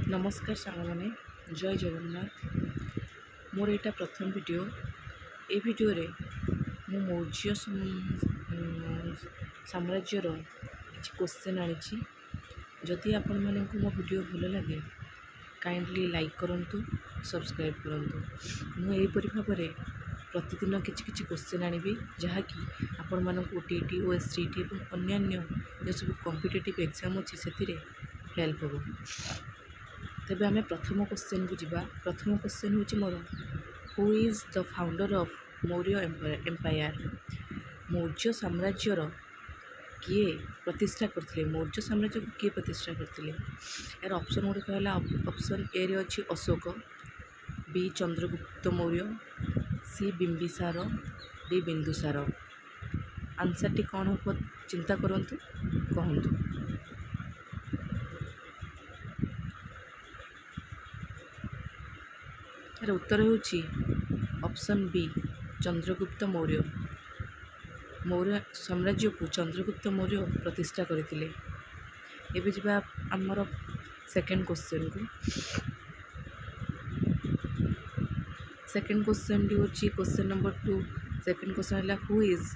नमस्कार सांगने जय जगन्नाथ। मोर यहाँ प्रथम वीडियो ए वीडियो रे मु मौर्य साम्राज्यर किसी क्वेश्चन आनी। जदि आपण मानक मो वीडियो भल लगे काइंडली लाइक करंतु, सब्सक्राइब करंतु। मु एपरि भाव प्रतिदिन किछि क्वेश्चन आनिबी जहाँकि आपण मानक ओटीटी ओएससीटी और अन्य जो सब कॉम्पिटिटिव एग्जाम अच्छी से हेल्प हो। तेबे आमे प्रथम क्वेश्चन को जीवा। प्रथम क्वेश्चन होची मोर, who is the founder of Maurya empire. Maurya साम्राज्यर किए प्रतिष्ठा करथिले, मौर्य साम्राज्य को किए प्रतिष्ठा करथिले। यार ऑप्शन गुड कहला, ऑप्शन ए रे अछि Ashok, B Chandragupta Maurya, C Bimbisara, D Bindusara. Answer टी कौन हो चिंता करंतु, कहंतु। यार उत्तर होची ऑप्शन बी चंद्रगुप्त मौर्य। मौर्य साम्राज्य को चंद्रगुप्त मौर्य प्रतिष्ठा करथिले। एबे जिबा हमर सेकंड क्वेश्चन को। सेकंड क्वेश्चन डी होची क्वेश्चन नंबर 2। सेकंड क्वेश्चन है who is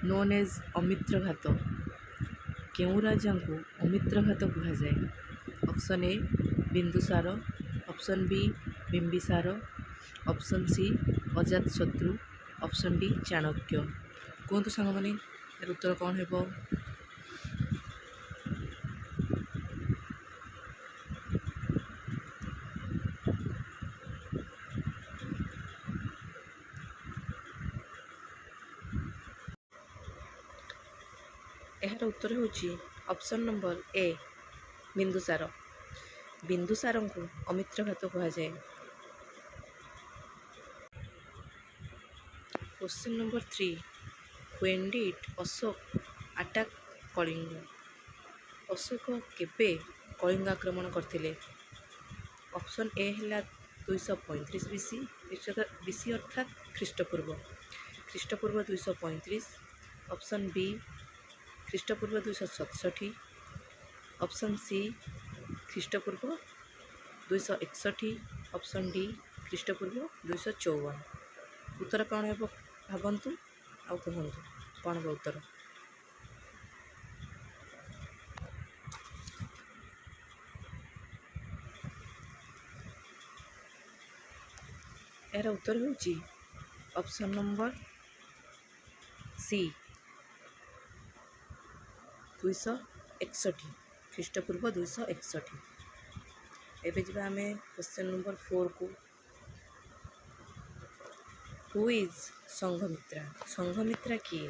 known as Amitraghata. केउ राजा को अमित्रघात कहा जाए। Option A Bindusara, option B Bimbisara, option C Ajatashatru, option D Chanakya. कहतु सांग मैंने यार उत्तर कौन है। यार उत्तर होची option number A Bindusara. Bindusara को अमित्रघात कहा जाए। Question number 3, when did Ashoka attack Kalinga. Ashoka केबे कलिंग आक्रमण करथिले। ऑप्शन ए है 235 बीसी अर्थात ख्रीष्टपूर्व 235। ऑप्शन बी ख्रीष्टपूर्व 267, ऑप्शन सी ख्रीष्टपूर्व 261, ऑप्शन डी ख्रीष्टपूर्व 254। उत्तर कौन है भावतु आ कहतु कौन है उत्तर। यार उत्तर होची ऑप्शन नंबर सी 261 ख्रीष्टपूर्व 261। एबे जिबा आमे क्वेश्चन नंबर 4 को। Who is Sanghamitra. संघमित्रा किए।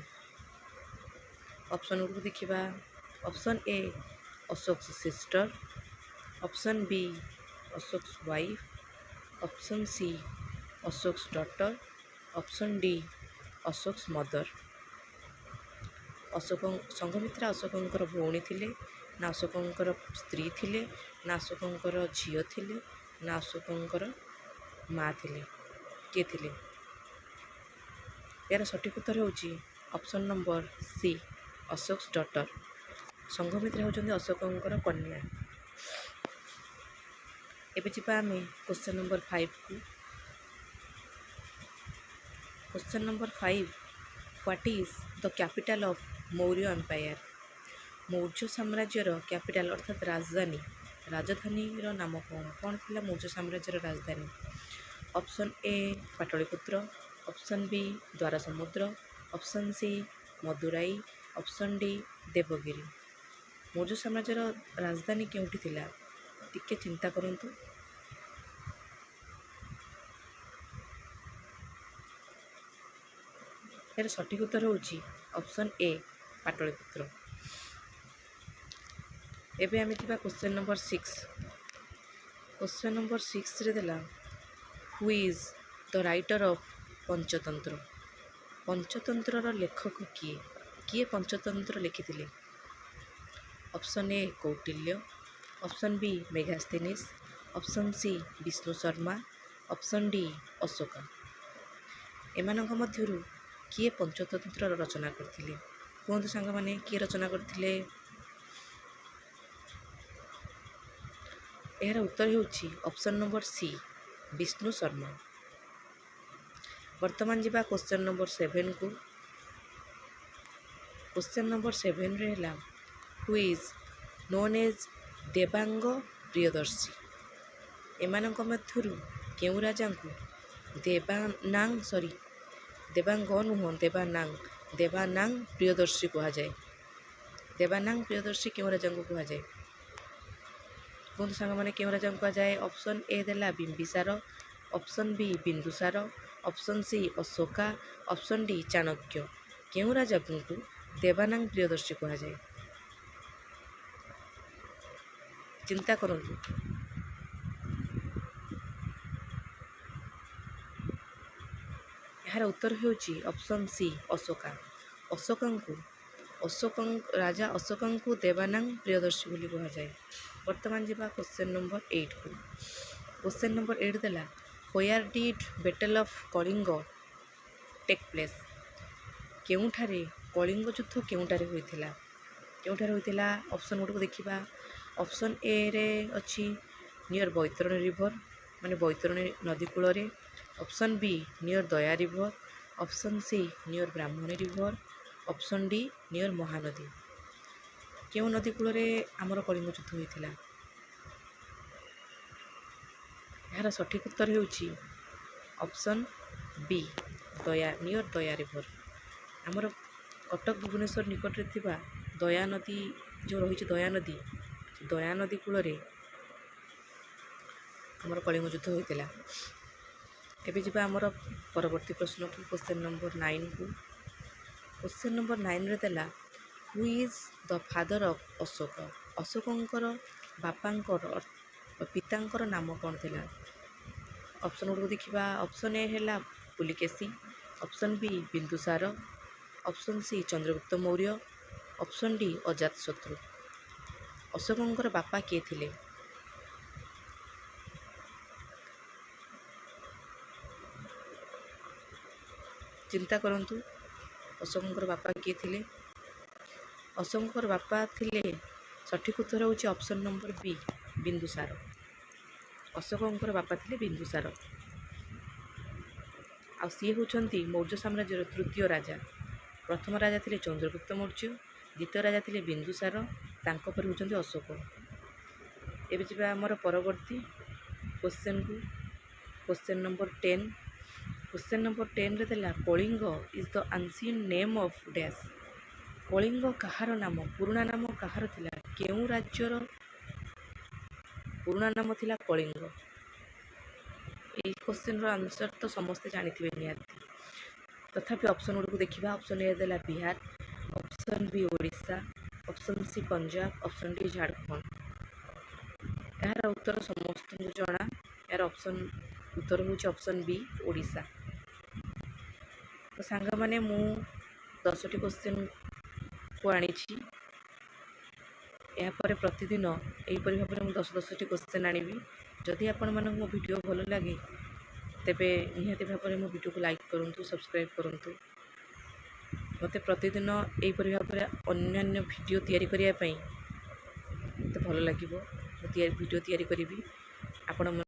ऑप्शन को देखिबा। Option A Ashok sister, option B Ashok wife, option C Ashok daughter, option D Ashok mother. Ashok Sanghamitra अशोकंकर भौणी थिले ना अशोकंकर स्त्री थिले ना अशोकंकर झियो थिले ना अशोकंकर माँ थिले। किए थिले। यार सठिक उत्तर होची option number C Ashok daughter. Sanghamitra होचंदी अशोकंकर कन्या। एबे जिबा आमे क्वेश्चन नंबर 5 को। Question number 5, what is the capital of Maurya empire. Maurya साम्राज्यर कैपिटल अर्थात राजधानी नाम कौन थिला मौर्य साम्राज्यर राजधानी। Option A Pataliputra, option B Dwarasamudra, option C Madurai, option D Devagiri. Maurya साम्राज्यर राजधानी केउठी थिला टिके चिंता करंतु। यार सठिक उत्तर होची ऑप्शन ए पाटलिपुत्र। एबे आमे थिबा क्वेश्चन नंबर 6। क्वेश्चन नंबर 6 रे देला who is the writer of Panchatantra. Panchatantra लेखक किए। किए पंचतंत्र लिखिथिले। Option A Kautilya, option B Megasthenes, option C Vishnu Sharma, option D Ashoka. एमानक मध्यरु किए पंचतंत्र रचना करथिले। कहतु सांग माने किए रचना करथिले। ଏହାର ଉତ୍ତର ହେଉଛି option number C Vishnu Sharma. ବର୍ତ୍ତମାନ ଯିବା କ୍ୱେଶ୍ଚନ୍ ନମ୍ବର 7କୁ। କ୍ୱେଶ୍ଚନ୍ ନମ୍ବର 7ରେ ହେଲା who is known as Devanam Priyadarshi. ଏମାନଙ୍କ ମଧ୍ୟରୁ କେଉଁ ରାଜାଙ୍କୁ ଦେବାନାଂ ପ୍ରିୟଦର୍ଶୀ କୁହାଯାଏ। ଦେବାନାଂ ପ୍ରିୟଦର୍ଶୀ କେଉଁ ରାଜାଙ୍କୁ କୁହାଯାଏ? କୁହନ୍ତୁ ସାଙ୍ଗମାନେ କେଉଁ ରାଜାଙ୍କୁ କୁହାଯାଏ? ଅପସନ୍ ଏ ଦେଲା Bimbisara, option B Bindusara, option C Ashoka, option D Chanakya. କେଉଁ ରାଜାଙ୍କୁ ଦେବାନାଂ ପ୍ରିୟଦର୍ଶୀ କୁହାଯାଏ? ଚିନ୍ତା କରନ୍ତୁ। ଏହାର ଉତ୍ତର ହେଉଛି ଅପସନ୍ ସି ଅଶୋକା। ରାଜା ଅଶୋକଙ୍କୁ ଦେବାନାଂ ପ୍ରିୟଦର୍ଶୀ ବୋଲି କୁହାଯାଏ। ବର୍ତ୍ତମାନ ଯିବା କ୍ୱେଶ୍ଚନ୍ ନମ୍ବର 8କୁ। କ୍ୱେଶ୍ଚନ୍ ନମ୍ବର 8 ଦେଲା where did battle of Kalinga take place. କେଉଁଠାରେ କଳିଙ୍ଗ ଯୁଦ୍ଧ କେଉଁଠାରେ ହୋଇଥିଲା? ଅପସନ୍ ଗୁଡ଼ିକୁ ଦେଖିବା। ଅପସନ୍ ଏରେ ଅଛି ନିୟର୍ ବୈତରଣୀ ରିଭର, ମାନେ ବୈତରଣୀ ନଦୀ କୂଳରେ। Option B near Daya river, option C near Brahmani river, option D near Mahanadi. କେଉଁ ନଦୀ କୂଳରେ ଆମର କଳିଙ୍ଗ ଯୁଦ୍ଧ ହୋଇଥିଲା? ଏହାର ସଠିକ୍ ଉତ୍ତର ହେଉଛି option B near Daya river. ଆମର କଟକ ଭୁବନେଶ୍ୱର ନିକଟରେ ଥିବା ଦୟା ନଦୀ ଯେଉଁ ରହିଛି, ଦୟା ନଦୀ କୂଳରେ ଆମର କଳିଙ୍ଗ ଯୁଦ୍ଧ ହୋଇଥିଲା। ଏବେ ଯିବା ଆମର ପରବର୍ତ୍ତୀ ପ୍ରଶ୍ନକୁ, କ୍ୱେଶ୍ଚନ୍ ନମ୍ବର 9କୁ। କ୍ୱେଶ୍ଚନ୍ ନମ୍ବର 9ରେ ଦେଲା who is the father of Ashok. ଅଶୋକଙ୍କର ପିତାଙ୍କର ନାମ କ'ଣ ଥିଲା? ଅପସନ୍ ଗୁଡ଼ିକୁ ଦେଖିବା। ଅପସନ୍ ଏ ହେଲା Pulakeshi, option B Bindusara, option C Chandragupta Maurya, option D Ajatashatru. ଅଶୋକଙ୍କର ବାପା କିଏ ଥିଲେ? ଚିନ୍ତା କରନ୍ତୁ। ଅଶୋକଙ୍କର ବାପା କିଏ ଥିଲେ? ଅଶୋକଙ୍କର ବାପା ଥିଲେ, ସଠିକ୍ ଉତ୍ତର ହେଉଛି ଅପସନ୍ ନମ୍ବର ବି ବିନ୍ଦୁସାର। ଅଶୋକଙ୍କର ବାପା ଥିଲେ ବିନ୍ଦୁସାର। ଆଉ ସିଏ ହେଉଛନ୍ତି ମୌର୍ଯ୍ୟ ସାମ୍ରାଜ୍ୟର ତୃତୀୟ ରାଜା। ପ୍ରଥମ ରାଜା ଥିଲେ ଚନ୍ଦ୍ରଗୁପ୍ତ ମୌର୍ଯ୍ୟ, ଦ୍ୱିତୀୟ ରାଜା ଥିଲେ ବିନ୍ଦୁସାର, ତାଙ୍କ ପରେ ହେଉଛନ୍ତି ଅଶୋକ। ଏବେ ଯିବା ଆମର ପରବର୍ତ୍ତୀ କ୍ୱେଶ୍ଚନ୍କୁ। Question number 10। କ୍ୱେଶ୍ଚନ୍ ନମ୍ବର 10ରେ ଦେଲା Kalinga is the ancient name of ଡ୍ୟାସ୍। କଳିଙ୍ଗ କାହାର ନାମ, ପୁରୁଣା ନାମ କାହାର ଥିଲା? କେଉଁ ରାଜ୍ୟର ପୁରୁଣା ନାମ ଥିଲା କଳିଙ୍ଗ? ଏହି କ୍ୱେଶ୍ଚନ୍ର ଆନ୍ସର୍ ତ ସମସ୍ତେ ଜାଣିଥିବେ ନିହାତି, ତଥାପି ଅପସନ୍ ଗୁଡ଼ିକୁ ଦେଖିବା। ଅପସନ୍ ଏ ଦେଲା Bihar, option B Odisha, option C Punjab, option D Jharkhand. ଏହାର ଉତ୍ତର ସମସ୍ତଙ୍କୁ ଜଣା। ଏହାର ଉତ୍ତର ହେଉଛି ଅପସନ୍ ବି ଓଡ଼ିଶା। ତ ସାଙ୍ଗମାନେ ମୁଁ 10ଟି କ୍ୱେଶ୍ଚନ୍କୁ ଆଣିଛି। ଏହାପରେ ପ୍ରତିଦିନ ଏହିପରି ଭାବରେ ମୁଁ 10ଟି କ୍ୱେଶ୍ଚନ୍ ଆଣିବି। ଯଦି ଆପଣମାନଙ୍କୁ ମୋ ଭିଡ଼ିଓ ଭଲ ଲାଗେ ତେବେ ନିହାତି ଭାବରେ ମୋ ଭିଡ଼ିଓକୁ ଲାଇକ୍ କରନ୍ତୁ, ସବସ୍କ୍ରାଇବ୍ କରନ୍ତୁ। ମୋତେ ପ୍ରତିଦିନ ଏହିପରି ଭାବରେ ଅନ୍ୟାନ୍ୟ ଭିଡ଼ିଓ ତିଆରି କରିବା ପାଇଁ ମୋତେ ଭଲ ଲାଗିବ। ମୁଁ ଭିଡ଼ିଓ ତିଆରି କରିବି। ଆପଣ